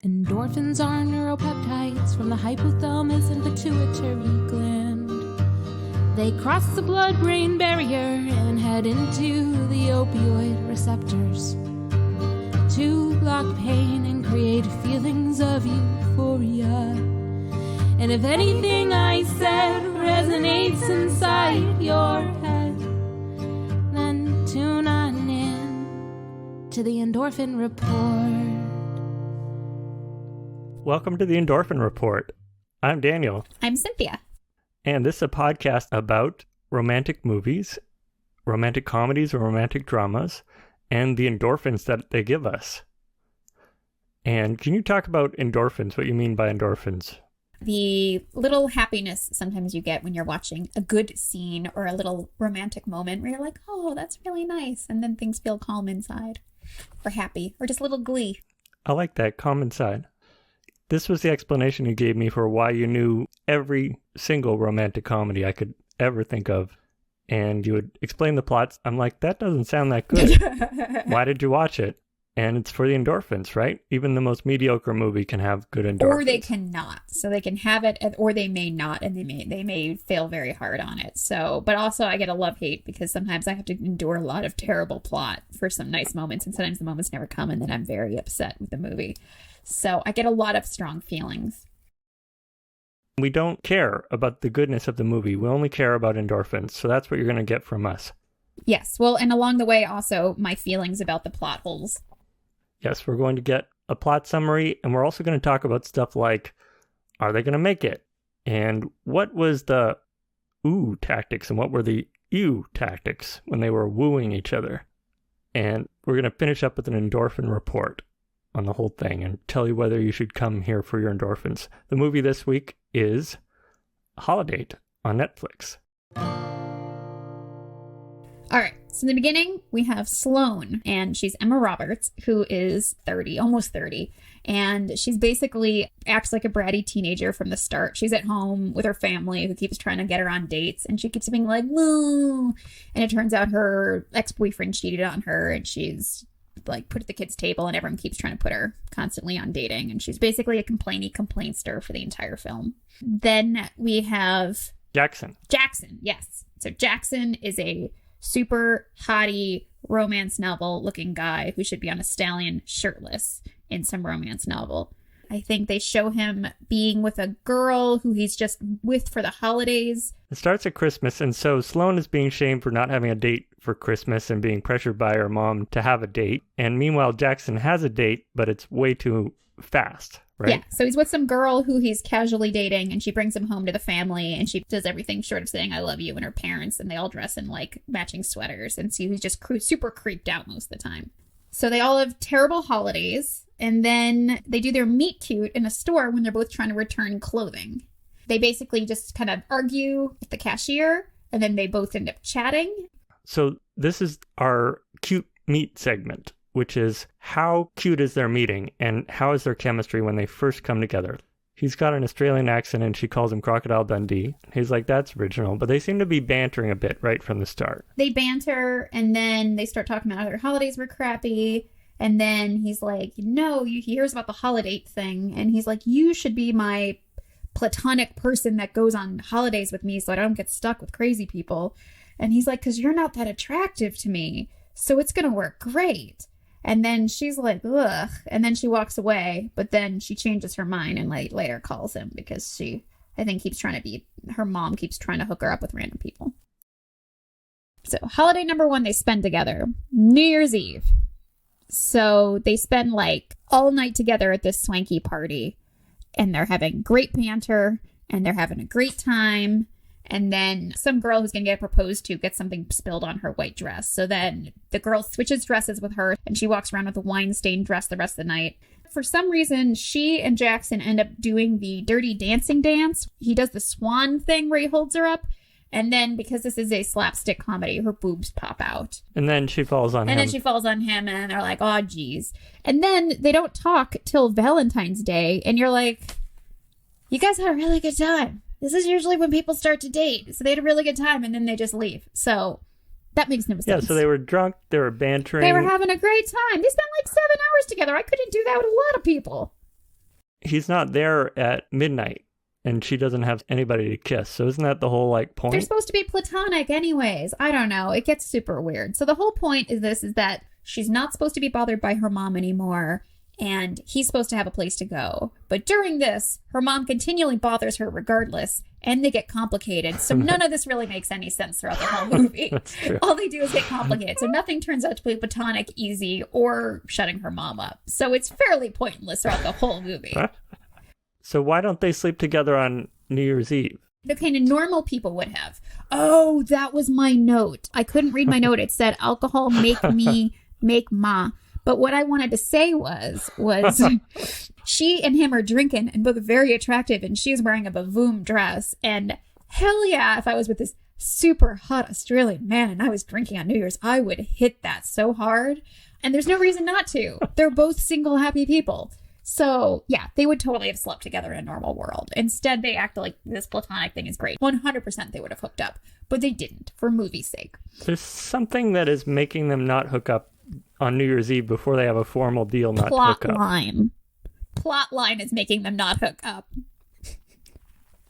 Endorphins are neuropeptides from the hypothalamus and pituitary gland. They cross the blood-brain barrier and head into the opioid receptors to block pain and create feelings of euphoria. And if anything I said resonates inside your head, then tune on in to the Endorphin Report. Welcome to the Endorphin Report. I'm Daniel. I'm Cynthia. And this is a podcast about romantic movies, romantic comedies or romantic dramas, and the endorphins that they give us. And can you talk about endorphins, what you mean by endorphins? The little happiness sometimes you get when you're watching a good scene or a little romantic moment where you're like, oh, that's really nice. And then things feel calm inside or happy or just a little glee. I like that, calm inside. This was the explanation you gave me for why you knew every single romantic comedy I could ever think of. And you would explain the plots. I'm like, that doesn't sound that good. Why did you watch it? And it's for the endorphins, right? Even the most mediocre movie can have good endorphins. Or they cannot. So they can have it, or they may not, and they may fail very hard on it. So, but also I get a love-hate because sometimes I have to endure a lot of terrible plot for some nice moments, and sometimes the moments never come, and then I'm very upset with the movie. So I get a lot of strong feelings. We don't care about the goodness of the movie. We only care about endorphins. So that's what you're going to get from us. Yes. Well, and along the way, also my feelings about the plot holes. Yes, we're going to get a plot summary, and we're also going to talk about stuff like, are they going to make it? And what was the ooh tactics and what were the ew tactics when they were wooing each other? And we're going to finish up with an endorphin report on the whole thing and tell you whether you should come here for your endorphins. The movie this week is Holidate on Netflix. All right. So in the beginning, we have Sloan, and she's Emma Roberts, who is 30, almost 30. And she's basically acts like a bratty teenager from the start. She's at home with her family who keeps trying to get her on dates. And she keeps being like, woo. And it turns out her ex-boyfriend cheated on her, and she's like put at the kids' table, and everyone keeps trying to put her constantly on dating. And she's basically a complainster for the entire film. Then we have Jackson, yes. So Jackson is a super hottie romance novel looking guy who should be on a stallion shirtless in some romance novel. I think they show him being with a girl who he's just with for the holidays. It starts at Christmas, and so Sloan is being shamed for not having a date for Christmas and being pressured by her mom to have a date. And meanwhile, Jackson has a date, but it's way too fast, right? Yeah, so he's with some girl who he's casually dating, and she brings him home to the family, and she does everything short of saying I love you, and her parents, and they all dress in like matching sweaters, and so he's just super creeped out most of the time. So they all have terrible holidays, and then they do their meet cute in a store when they're both trying to return clothing. They basically just kind of argue with the cashier, and then they both end up chatting. So this is our cute meet segment, which is how cute is their meeting and how is their chemistry when they first come together. He's got an Australian accent and she calls him Crocodile Dundee. He's like, that's original. But they seem to be bantering a bit right from the start. They banter, and then they start talking about how their holidays were crappy. And then he's like, no, he hears about the Holidate thing. And he's like, you should be my platonic person that goes on holidays with me so I don't get stuck with crazy people. And he's like, because you're not that attractive to me, so it's going to work great. And then she's like, ugh. And then she walks away, but then she changes her mind and like later calls him because she, I think, her mom keeps trying to hook her up with random people. So holiday number 1, they spend together. New Year's Eve. So they spend like all night together at this swanky party, and they're having great banter, and they're having a great time. And then some girl who's going to get proposed to gets something spilled on her white dress. So then the girl switches dresses with her, and she walks around with a wine-stained dress the rest of the night. For some reason, she and Jackson end up doing the dirty dancing dance. He does the swan thing where he holds her up. And then, because this is a slapstick comedy, her boobs pop out. And then she falls on him. And then she falls on him, and they're like, oh, geez. And then they don't talk till Valentine's Day, and you're like, you guys had a really good time. This is usually when people start to date. So they had a really good time, and then they just leave. So that makes no sense. Yeah, so they were drunk, they were bantering. They were having a great time. They spent like 7 hours together. I couldn't do that with a lot of people. he's not there at midnight and she doesn't have anybody to kiss. So isn't that the whole point? They're supposed to be platonic anyways. I don't know. It gets super weird. So the whole point is that she's not supposed to be bothered by her mom anymore. And he's supposed to have a place to go. But during this, her mom continually bothers her regardless, and they get complicated. So none of this really makes any sense throughout the whole movie. That's true. All they do is get complicated. So nothing turns out to be platonic, easy, or shutting her mom up. So it's fairly pointless throughout the whole movie. So why don't they sleep together on New Year's Eve? The kind of normal people would have. Oh, that was my note. I couldn't read my note. It said, alcohol make me make ma. But what I wanted to say was she and him are drinking and both very attractive, and she's wearing a bavoom dress. And hell yeah, if I was with this super hot Australian man and I was drinking on New Year's, I would hit that so hard. And there's no reason not to. They're both single, happy people. So yeah, they would totally have slept together in a normal world. Instead, they act like this platonic thing is great. 100% they would have hooked up, but they didn't for movie's sake. There's something that is making them not hook up on New Year's Eve before they have a formal deal not to hook up. Plot line is making them not hook up.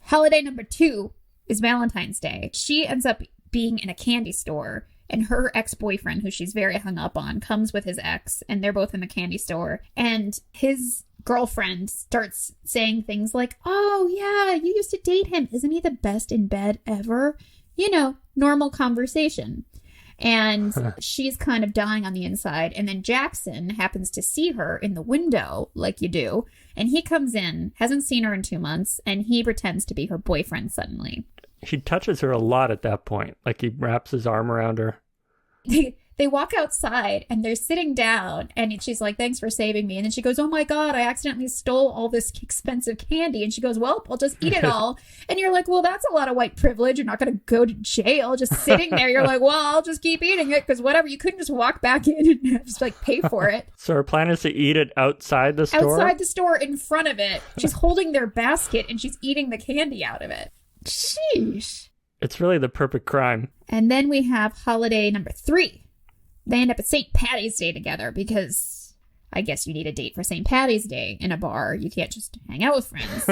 Holiday number 2 is Valentine's Day. She ends up being in a candy store, and her ex-boyfriend, who she's very hung up on, comes with his ex, and they're both in the candy store. And his girlfriend starts saying things like, oh, yeah, you used to date him. Isn't he the best in bed ever? You know, normal conversation. And she's kind of dying on the inside. And then Jackson happens to see her in the window, like you do. And he comes in, hasn't seen her in 2 months, and he pretends to be her boyfriend suddenly. He touches her a lot at that point. Like he wraps his arm around her. They walk outside and they're sitting down, and she's like, thanks for saving me. And then she goes, oh my God, I accidentally stole all this expensive candy. And she goes, well, I'll just eat it all. And you're like, well, that's a lot of white privilege. You're not going to go to jail just sitting there. You're like, well, I'll just keep eating it because whatever. You couldn't just walk back in and just pay for it. So her plan is to eat it outside the store? Outside the store in front of it. She's holding their basket and she's eating the candy out of it. Sheesh. It's really the perfect crime. And then we have holiday number 3. They end up at St. Patty's Day together because I guess you need a date for St. Patty's Day in a bar. You can't just hang out with friends.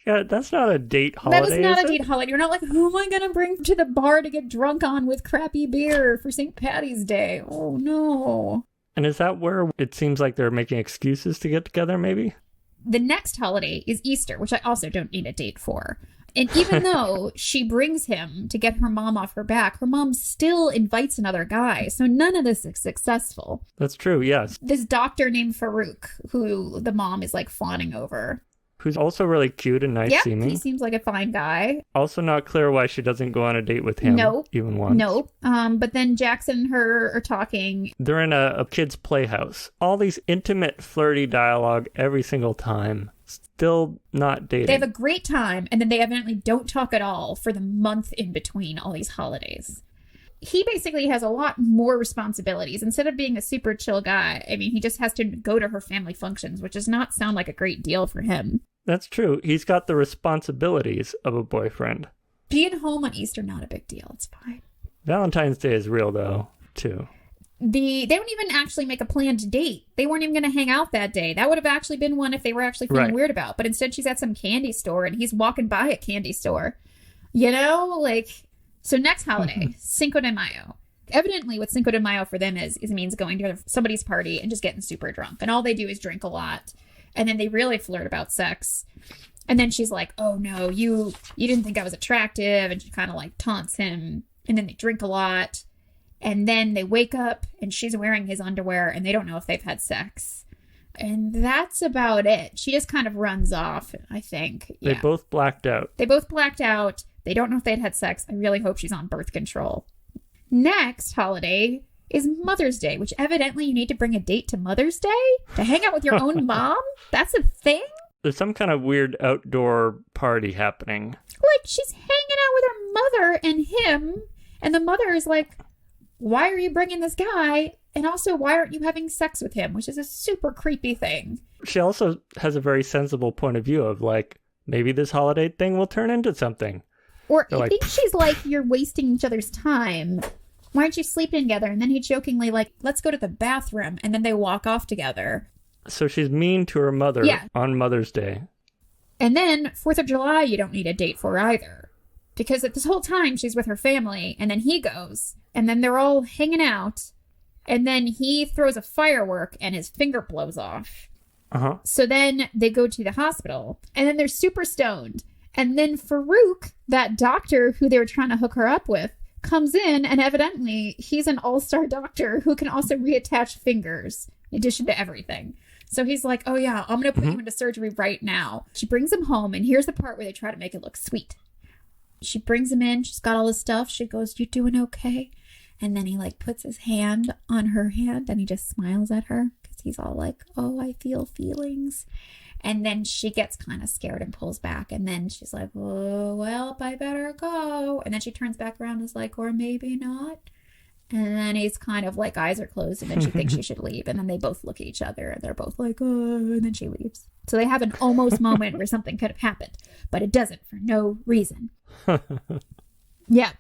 Yeah, that's not a date holiday. That is not a date holiday. You're not like, who am I going to bring to the bar to get drunk on with crappy beer for St. Patty's Day? Oh, no. And is that where it seems like they're making excuses to get together, maybe? The next holiday is Easter, which I also don't need a date for. And even though she brings him to get her mom off her back, her mom still invites another guy. So none of this is successful. That's true, yes. This doctor named Farouk, who the mom is fawning over. Who's also really cute and nice seeming. He seems like a fine guy. Also not clear why she doesn't go on a date with him even once. Nope. But then Jackson and her are talking. They're in a kid's playhouse. All these intimate, flirty dialogue every single time. Still not dating. They have a great time, and then they evidently don't talk at all for the month in between all these holidays. He basically has a lot more responsibilities. Instead of being a super chill guy, I mean, he just has to go to her family functions, which does not sound like a great deal for him. That's true. He's got the responsibilities of a boyfriend. Being home on Easter, not a big deal. It's fine. Valentine's Day is real, though, too. They don't even actually make a planned date. They weren't even going to hang out that day. That would have actually been one if they were actually feeling weird about. But instead, she's at some candy store, and he's walking by a candy store. You know, So next holiday, Cinco de Mayo. Evidently, what Cinco de Mayo for them is means going to somebody's party and just getting super drunk. And all they do is drink a lot. And then they really flirt about sex. And then she's like, oh, no, you didn't think I was attractive. And she kind of taunts him. And then they drink a lot. And then they wake up and she's wearing his underwear and they don't know if they've had sex. And that's about it. She just kind of runs off, I think. They both blacked out. They both blacked out. They don't know if they'd had sex. I really hope she's on birth control. Next holiday is Mother's Day, which evidently you need to bring a date to Mother's Day to hang out with your own mom. That's a thing? There's some kind of weird outdoor party happening. She's hanging out with her mother and him. And the mother is like, why are you bringing this guy? And also, why aren't you having sex with him? Which is a super creepy thing. She also has a very sensible point of view of maybe this holiday thing will turn into something. Or I think she's like, you're wasting each other's time. Why aren't you sleeping together? And then he jokingly let's go to the bathroom. And then they walk off together. So she's mean to her mother on Mother's Day. And then 4th of July, you don't need a date for either. Because at this whole time, she's with her family, and then he goes, and then they're all hanging out, and then he throws a firework, and his finger blows off. Uh-huh. So then they go to the hospital, and then they're super stoned. And then Farouk, that doctor who they were trying to hook her up with, comes in, and evidently he's an all-star doctor who can also reattach fingers in addition to everything. So he's like, oh yeah, I'm going to put you into surgery right now. She brings him home, and here's the part where they try to make it look sweet. She brings him in. She's got all this stuff. She goes, you doing okay? And then he like puts his hand on her hand and he just smiles at her because he's all like, oh, I feel feelings. And then she gets kind of scared and pulls back. And then she's like, oh, well, I better go. And then she turns back around and is like, or maybe not. And then he's kind of like, eyes are closed. And then she thinks she should leave. And then they both look at each other and they're both like, oh, and then she leaves. So they have an almost moment where something could have happened, but it doesn't for no reason. Yeah.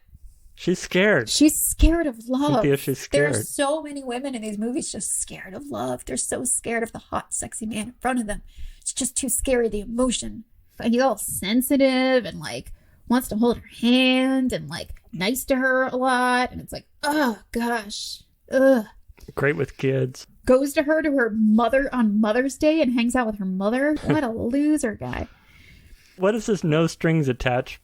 She's scared. She's scared of love. Cynthia, she's scared. There's so many women in these movies just scared of love. They're so scared of the hot, sexy man in front of them. It's just too scary, the emotion. And he's all sensitive and like wants to hold her hand and like nice to her a lot. And it's like, oh gosh. Ugh. Great with kids. Goes to her mother on Mother's Day and hangs out with her mother. What a loser guy. What is this no strings attached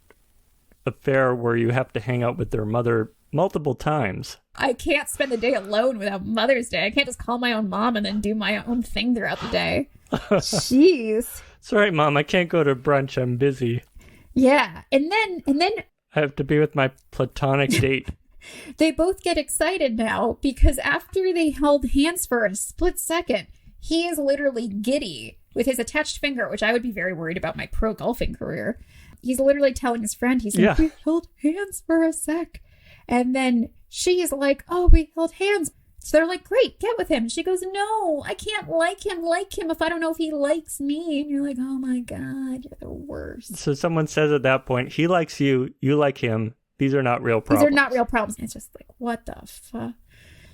affair where you have to hang out with their mother multiple times? I can't spend the day alone without Mother's Day. I can't just call my own mom and then do my own thing throughout the day. Jeez. It's all right, Mom. I can't go to brunch. I'm busy. Yeah. And then I have to be with my platonic date. They both get excited now because after they held hands for a split second, he is literally giddy with his attached finger, which I would be very worried about my pro golfing career. He's literally telling his friend, he's like, we held hands for a sec. And then she is like, oh, we held hands. So they're like, great, get with him. And she goes, no, I can't like him if I don't know if he likes me. And you're like, oh my God, you're the worst. So someone says at that point, he likes you, you like him. These are not real problems. These are not real problems. It's just like, what the fuck?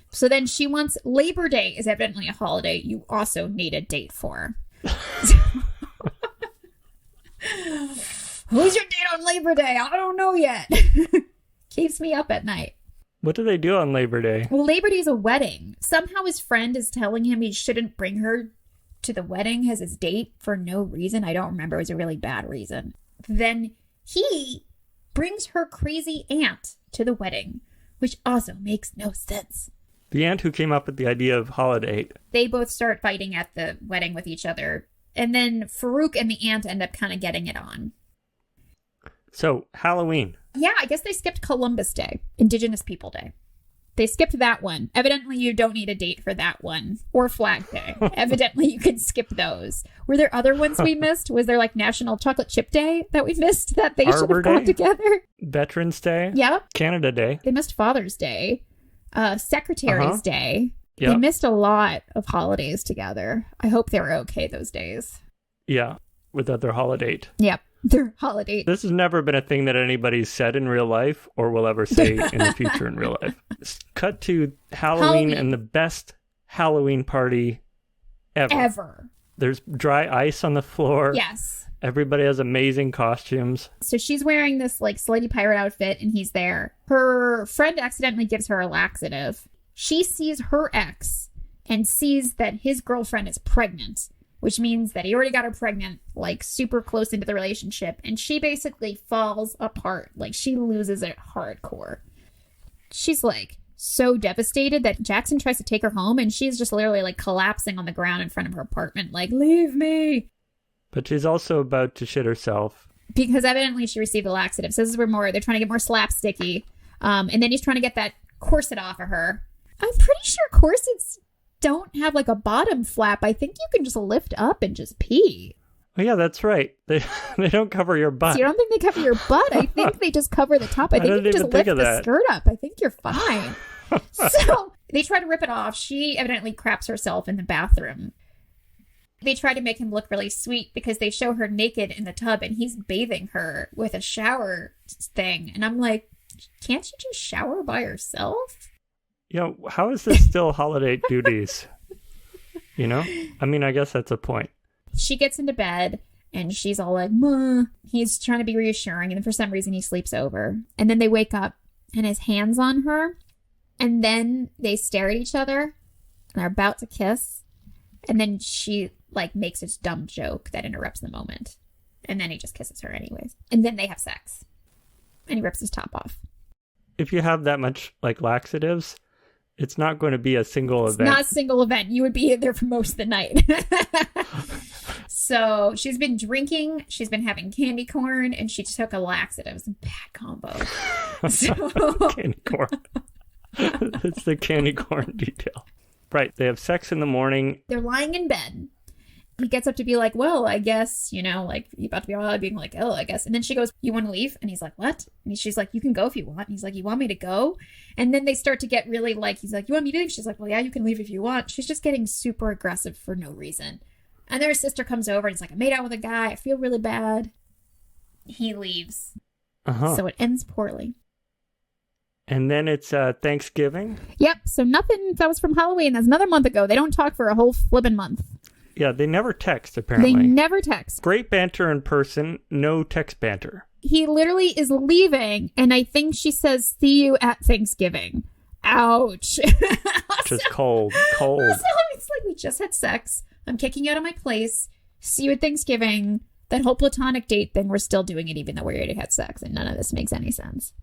So then she wants, Labor Day is evidently a holiday you also need a date for. Who's your date on Labor Day? I don't know yet. Keeps me up at night. What do they do on Labor Day? Well, Labor Day is a wedding. Somehow his friend is telling him he shouldn't bring her to the wedding as his date for no reason. I don't remember. It was a really bad reason. Then he brings her crazy aunt to the wedding, which also makes no sense. The aunt who came up with the idea of Holidate. They both start fighting at the wedding with each other. And then Farouk and the aunt end up kind of getting it on. So, Halloween. Yeah, I guess they skipped Columbus Day, Indigenous People Day. They skipped that one. Evidently, you don't need a date for that one. Or Flag Day. Evidently, you can skip those. Were there other ones we missed? Was there like National Chocolate Chip Day that we missed that they should have gone together? Veterans Day. Yep. Canada Day. They missed Father's Day. Secretary's Day. Yep. They missed a lot of holidays together. I hope they were okay those days. Yeah, without their Holidate. Yep. Their holiday. This has never been a thing that anybody's said in real life or will ever say in the future in real life. Cut to Halloween and the best Halloween party ever. There's dry ice on the floor. Yes. Everybody has amazing costumes. So she's wearing this like slutty pirate outfit and he's there. Her friend accidentally gives her a laxative. She sees her ex and sees that his girlfriend is pregnant, which means that he already got her pregnant, like super close into the relationship. And she basically falls apart. Like she loses it hardcore. She's like so devastated that Jackson tries to take her home and she's just literally like collapsing on the ground in front of her apartment. Like, leave me. But she's also about to shit herself. Because evidently she received a laxative. So this is where they're trying to get more slapsticky. And then he's trying to get that corset off of her. I'm pretty sure corsets don't have like a bottom flap. I think you can just lift up and just pee. Oh yeah, that's right. They don't cover your butt. So you don't think they cover your butt? I think they just cover the top. I think you can just lift the skirt up. I think you're fine. So they try to rip it off. She evidently craps herself in the bathroom. They try to make him look really sweet because they show her naked in the tub and he's bathing her with a shower thing. And I'm like, can't you just shower by yourself? Yeah, how is this still holiday duties? You know? I mean, I guess that's a point. She gets into bed and she's all like, "Ma." He's trying to be reassuring. And then for some reason he sleeps over. And then they wake up and his hand's on her. And then they stare at each other and they're about to kiss. And then she like makes this dumb joke that interrupts the moment. And then he just kisses her anyways. And then they have sex. And he rips his top off. If you have that much like laxatives, it's not going to be a single event. It's not a single event. You would be in there for most of the night. So she's been drinking, she's been having candy corn, and she took a laxative. It's a bad combo. Candy corn. It's the candy corn detail. Right. They have sex in the morning. They're lying in bed. He gets up to be like, well, I guess, you know, like, he's about to be all out being like, oh, I guess. And then she goes, you want to leave? And he's like, what? And she's like, you can go if you want. And he's like, you want me to go? And then they start to get really like, he's like, you want me to leave? She's like, well, yeah, you can leave if you want. She's just getting super aggressive for no reason. And then her sister comes over and it's like, I made out with a guy. I feel really bad. He leaves. So it ends poorly. And then it's Thanksgiving. Yep. So nothing, that was from Halloween. That's another month ago. They don't talk for a whole flippin' month. Yeah, they never text, apparently. They never text. Great banter in person, no text banter. He literally is leaving, and I think she says, see you at Thanksgiving. Ouch. Just cold. Also, it's like, we just had sex. I'm kicking you out of my place. See you at Thanksgiving. That whole platonic date thing, we're still doing it even though we already had sex, and none of this makes any sense.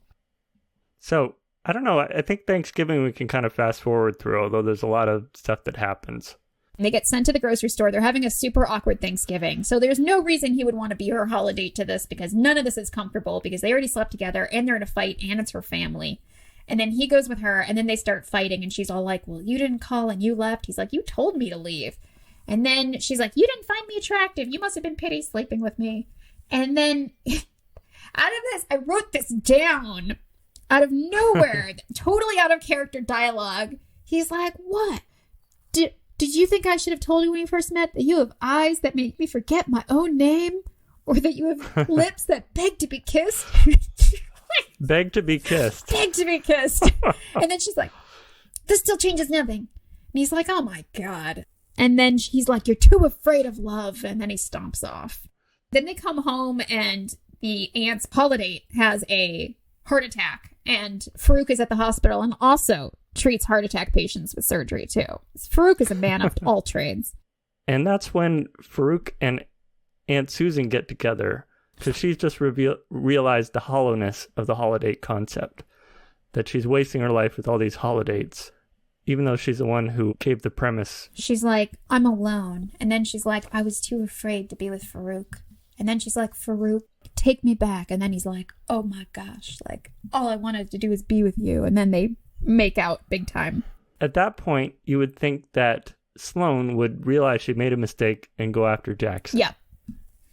So, I don't know. I think Thanksgiving we can kind of fast forward through, although there's a lot of stuff that happens. They get sent to the grocery store. They're having a super awkward Thanksgiving. So there's no reason he would want to be her holiday to this because none of this is comfortable because they already slept together and they're in a fight and it's her family. And then he goes with her and then they start fighting and she's all like, well, you didn't call and you left. He's like, you told me to leave. And then she's like, you didn't find me attractive. You must have been pity sleeping with me. And then out of this, I wrote this down out of nowhere, totally out of character dialogue. He's like, what? Did you think I should have told you when we first met that you have eyes that make me forget my own name? Or that you have lips that beg to be kissed? Beg to be kissed. Beg to be kissed. And then she's like, this still changes nothing. And he's like, oh my God. And then he's like, you're too afraid of love. And then he stomps off. Then they come home and the aunt's Holidate has a heart attack. And Farouk is at the hospital and also treats heart attack patients with surgery too. Farouk is a man of all trades. And that's when Farouk and Aunt Susan get together because she's just realized the hollowness of the Holidate concept. That she's wasting her life with all these holidates, even though she's the one who gave the premise. She's like, I'm alone. And then she's like, I was too afraid to be with Farouk. And then she's like, Farouk, take me back. And then he's like, oh my gosh, like all I wanted to do is be with you. And then they make out big time. At that point, you would think that Sloan would realize she made a mistake and go after Jackson. Yeah.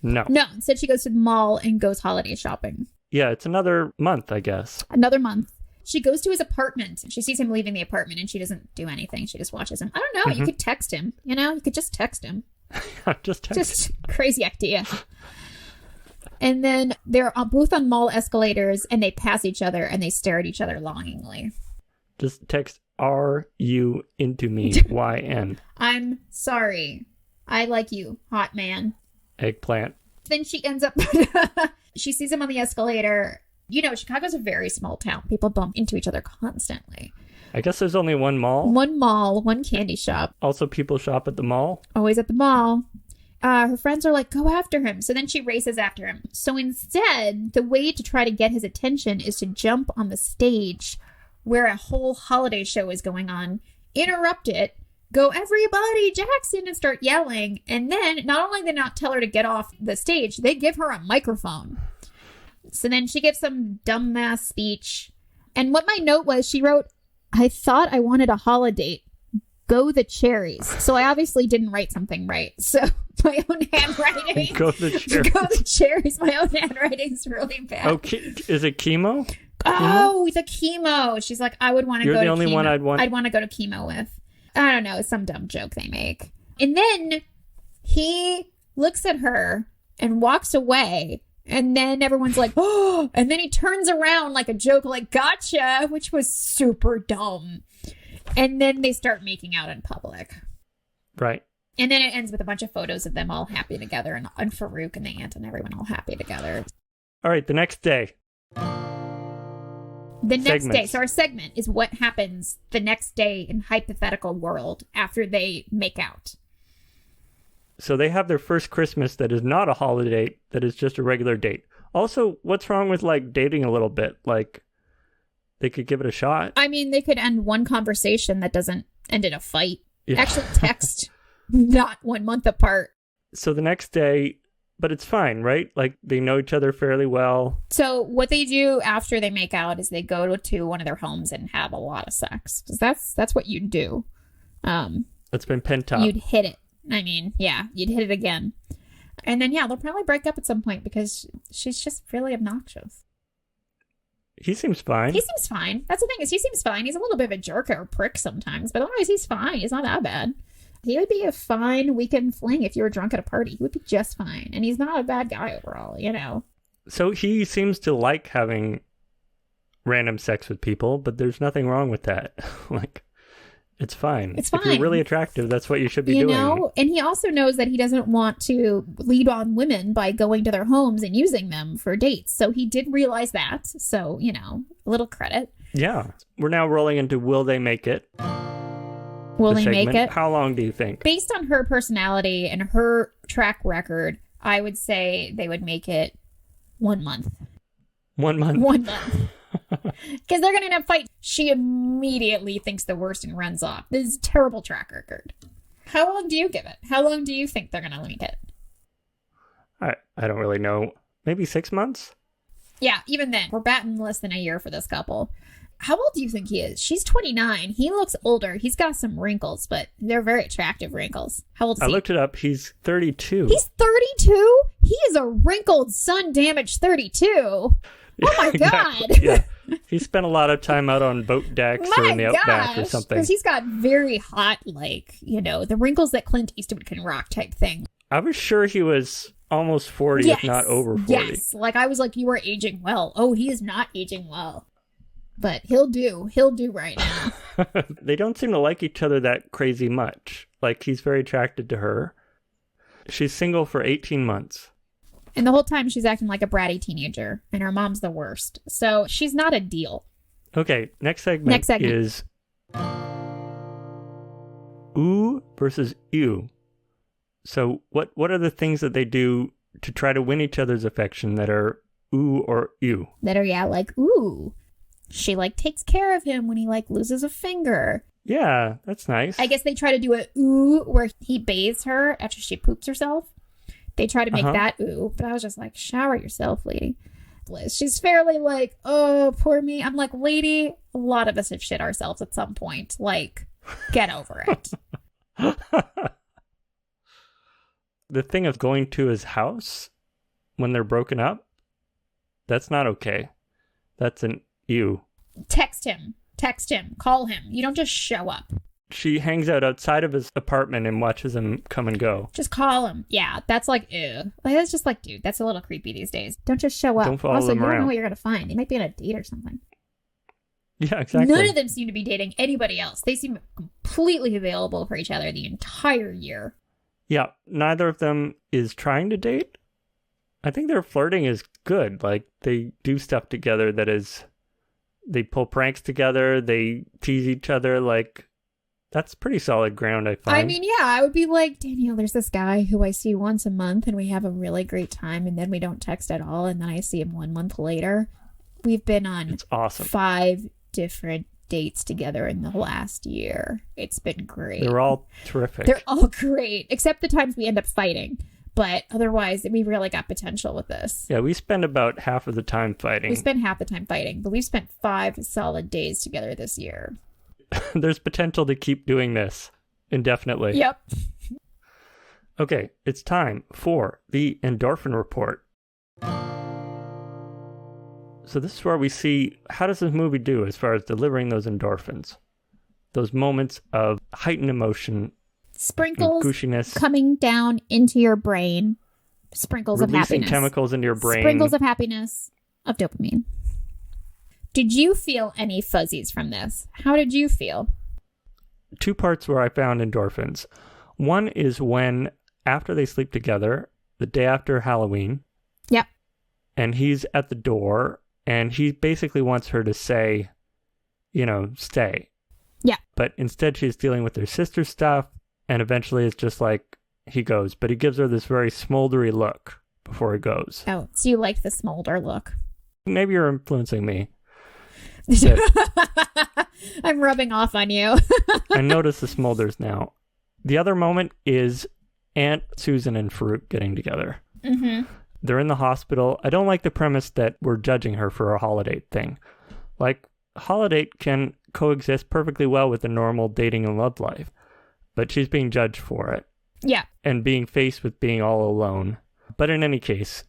No. Instead she goes to the mall and goes holiday shopping. Yeah, it's another month, I guess. Another month. She goes to his apartment. She sees him leaving the apartment and she doesn't do anything. She just watches him. I don't know. You could text him. You know, you could just text him. Just crazy idea. And then they're both on mall escalators and they pass each other and they stare at each other longingly. Just text, are you into me? YN. I'm sorry. I like you, hot man. Eggplant. Then she ends up, she sees him on the escalator. You know, Chicago's a very small town. People bump into each other constantly. I guess there's only one mall. One mall, one candy shop. Also, people shop at the mall. Always at the mall. Her friends are like, go after him. So then she races after him. So instead, the way to try to get his attention is to jump on the stage where a whole holiday show is going on, interrupt it, go, everybody, Jackson, and start yelling. And then not only they not tell her to get off the stage, they give her a microphone. So then she gives some dumbass speech. And what my note was, she wrote, I thought I wanted a holiday. Go the cherries. So I obviously didn't write something right. So my own handwriting. Go the cherries. Go the cherries. My own handwriting is really bad. Okay, is it chemo? Oh, the chemo. She's like, I would want to go to chemo. You're the only one I'd want to go to chemo with. I don't know. It's some dumb joke they make. And then he looks at her and walks away. And then everyone's like, oh, and then he turns around like a joke, like, gotcha, which was super dumb. And then they start making out in public. Right. And then it ends with a bunch of photos of them all happy together and Farouk and the aunt and everyone all happy together. All right, the next day. The next day. So our segment is what happens the next day in hypothetical world after they make out. So they have their first Christmas that is not a holiday, that is just a regular date. Also, what's wrong with like dating a little bit? Like, they could give it a shot. I mean, they could end one conversation that doesn't end in a fight. Yeah. Actually text not 1 month apart. So the next day, but it's fine, right? Like, they know each other fairly well. So what they do after they make out is they go to one of their homes and have a lot of sex. 'Cause that's what you'd do. It's been pent up. You'd hit it. I mean, yeah, you'd hit it again. And then, yeah, they'll probably break up at some point because she's just really obnoxious. He seems fine. He seems fine. That's the thing is he seems fine. He's a little bit of a jerk or a prick sometimes, but otherwise he's fine. He's not that bad. He would be a fine weekend fling if you were drunk at a party. He would be just fine. And he's not a bad guy overall, you know. So he seems to like having random sex with people, but there's nothing wrong with that. Like, it's fine. It's fine. If you're really attractive, that's what you should be doing. You know, and he also knows that he doesn't want to lead on women by going to their homes and using them for dates. So he did realize that. So, you know, a little credit. Yeah. We're now rolling into Will They Make It? Will the they make segment. it? How long do you think? Based on her personality and her track record, I would say they would make it 1 month. 1 month? 1 month. Because they're going to end up fighting. She immediately thinks the worst and runs off. This is a terrible track record. How long do you give it? How long do you think they're going to make it? I don't really know. Maybe 6 months? Yeah, even then. We're batting less than a year for this couple. How old do you think he is? She's 29. He looks older. He's got some wrinkles, but they're very attractive wrinkles. How old is he? I looked it up. He's 32. He's 32? He is a wrinkled, sun-damaged 32. Oh my Exactly. God. Yeah. He spent a lot of time out on boat decks or in the outback or something. Because he's got very hot, like, you know, the wrinkles that Clint Eastwood can rock type thing. I was sure he was almost 40, Yes. if not over 40. Yes. Like, I was like, you are aging well. Oh, he is not aging well. But he'll do. He'll do right now. They don't seem to like each other that crazy much. Like, he's very attracted to her. She's single for 18 months. And the whole time she's acting like a bratty teenager. And her mom's the worst. So she's not a deal. Okay, next segment is ooh versus ew. So what are the things that they do to try to win each other's affection that are ooh or ew? That are, yeah, like, ooh. She, like, takes care of him when he, like, loses a finger. Yeah, that's nice. I guess they try to do a ooh where he bathes her after she poops herself. They try to make that ooh, but I was just like, shower yourself, lady. Liz, she's fairly like, oh, poor me. I'm like, lady, a lot of us have shit ourselves at some point. Like, get over it. The thing of going to his house when they're broken up, that's not okay. That's an ew. Text him, call him. You don't just show up. She hangs out outside of his apartment and watches him come and go. Just call him. Yeah, that's like, ew. Like, that's just like, dude, that's a little creepy these days. Don't just show up. Don't follow also, them you don't around. know what you're going to find. They might be on a date or something. Yeah, exactly. None of them seem to be dating anybody else. They seem completely available for each other the entire year. Yeah, neither of them is trying to date. I think their flirting is good. Like, they do stuff together that is... They pull pranks together. They tease each other. Like, that's pretty solid ground, I find. I mean, yeah, I would be like, Daniel, there's this guy who I see once a month and we have a really great time and then we don't text at all and then I see him 1 month later. We've been on it's awesome. 5 different dates together in the last year. It's been great. They're all terrific. They're all great, except the times we end up fighting. But otherwise, we really got potential with this. Yeah, we spend about half of the time fighting. We spend half the time fighting, but we've spent 5 solid days together this year. There's potential to keep doing this indefinitely. Yep. Okay, it's time for the endorphin report. So this is where we see, how does this movie do as far as delivering those endorphins? Those moments of heightened emotion, sprinkles gushiness, coming down into your brain. Sprinkles of releasing happiness. chemicals into your brain. Sprinkles of happiness, of dopamine. Did you feel any fuzzies from this? How did you feel? 2 parts where I found endorphins. One is when, after they sleep together, the day after Halloween. Yep. And he's at the door, and he basically wants her to say, stay. Yeah. But instead she's dealing with her sister's stuff, and eventually it's just like he goes. But he gives her this very smoldery look before he goes. Oh, so you like the smolder look. Maybe you're influencing me. I'm rubbing off on you. I notice the smolders now. The other moment is Aunt Susan and Farouk getting together. Mm-hmm. They're in the hospital. I don't like the premise that we're judging her for a Holidate thing. Like, Holidate can coexist perfectly well with the normal dating and love life, but she's being judged for it. Yeah. And being faced with being all alone. But in any case,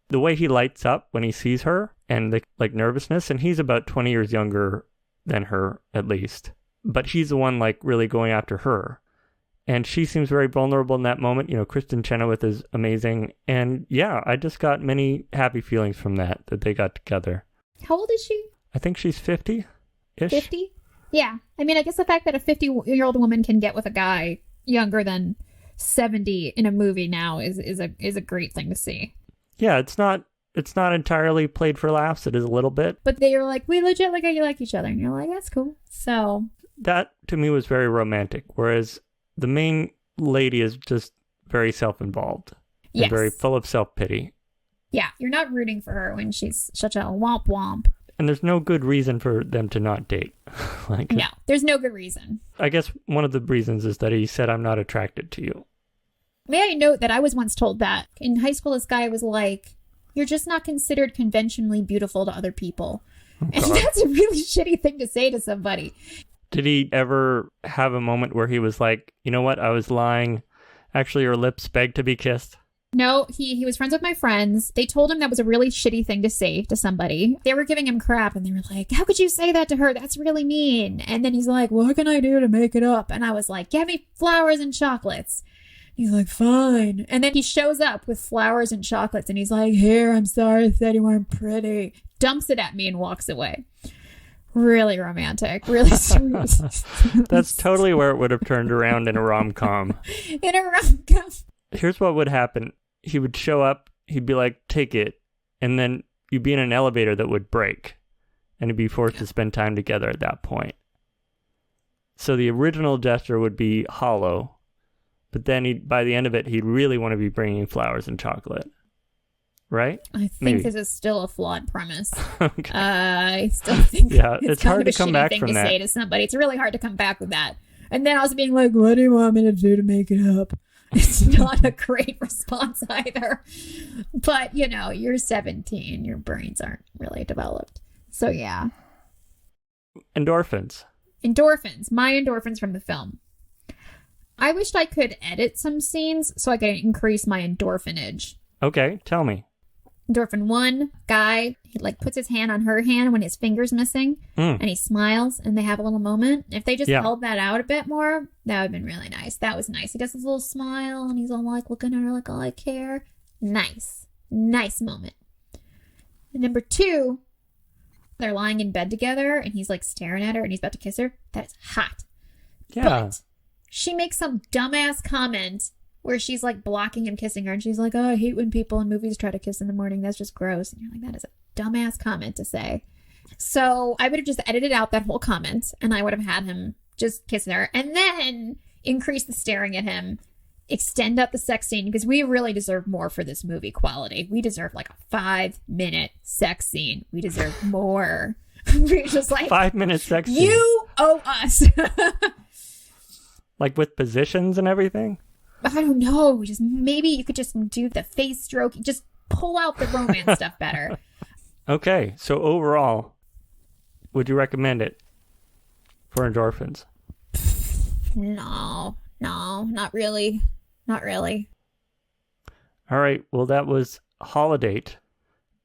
the way he lights up when he sees her and the nervousness, and he's about 20 years younger than her, at least. But he's the one really going after her. And she seems very vulnerable in that moment. Kristen Chenoweth is amazing. And yeah, I just got many happy feelings from that they got together. How old is she? I think she's 50-ish. 50? Yeah. I mean, I guess the fact that a 50-year-old woman can get with a guy younger than 70 in a movie now is a great thing to see. Yeah, it's not entirely played for laughs. It is a little bit. But they were like, we legit like each other. And you're like, that's cool. So that to me was very romantic. Whereas the main lady is just very self-involved. Yes. And very full of self-pity. Yeah, you're not rooting for her when she's such a womp womp. And there's no good reason for them to not date. No, there's no good reason. I guess one of the reasons is that he said, I'm not attracted to you. May I note that I was once told that. In high school, this guy was like, you're just not considered conventionally beautiful to other people. Oh, and that's a really shitty thing to say to somebody. Did he ever have a moment where he was like, you know what, I was lying. Actually, your lips beg to be kissed? No, he was friends with my friends. They told him that was a really shitty thing to say to somebody. They were giving him crap and they were like, how could you say that to her? That's really mean. And then he's like, what can I do to make it up? And I was like, get me flowers and chocolates. He's like, fine. And then he shows up with flowers and chocolates and he's like, here, I'm sorry I said you weren't pretty. Dumps it at me and walks away. Really romantic. Really sweet. That's totally where it would have turned around in a rom-com. In a rom-com. Here's what would happen. He would show up, he'd be like, take it. And then you'd be in an elevator that would break. And he'd be forced to spend time together at that point. So the original gesture would be hollow. But then by the end of it, he'd really want to be bringing flowers and chocolate. Right? I think Maybe. This is still a flawed premise. Okay. I still think it's kind hard of a to come shitty back thing from to that. say to somebody. It's really hard to come back with that. And then also being like, what do you want me to do to make it up? It's not a great response either. But, you're 17. Your brains aren't really developed. So, yeah. Endorphins. Endorphins. My endorphins from the film. I wished I could edit some scenes so I could increase my endorphinage. Okay, tell me. Endorphin 1, guy, he puts his hand on her hand when his finger's missing, and he smiles, and they have a little moment. If they just held that out a bit more, that would have been really nice. That was nice. He does this little smile, and he's all looking at her like, oh, I care. Nice. Nice moment. And number 2, they're lying in bed together, and he's staring at her, and he's about to kiss her. That is hot. Yeah. But she makes some dumbass comment where she's blocking him kissing her, and she's like, oh, I hate when people in movies try to kiss in the morning. That's just gross. And you're like, that is a dumbass comment to say. So I would have just edited out that whole comment, and I would have had him just kiss her, and then increase the staring at him, extend up the sex scene, because we really deserve more for this movie quality. We deserve a 5-minute sex scene. We deserve more. We're just 5-minute sex scene. You owe us. With positions and everything? I don't know. Maybe you could just do the face stroke. Just pull out the romance stuff better. Okay. So overall, would you recommend it for Endorphins? No, not really. Not really. All right. Well, that was Holidate.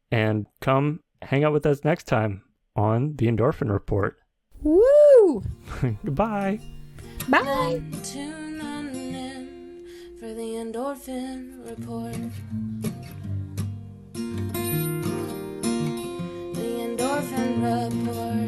And come hang out with us next time on the Endorphin Report. Woo! Goodbye. Bye. Tune on in for the Endorphin Report. The Endorphin Report.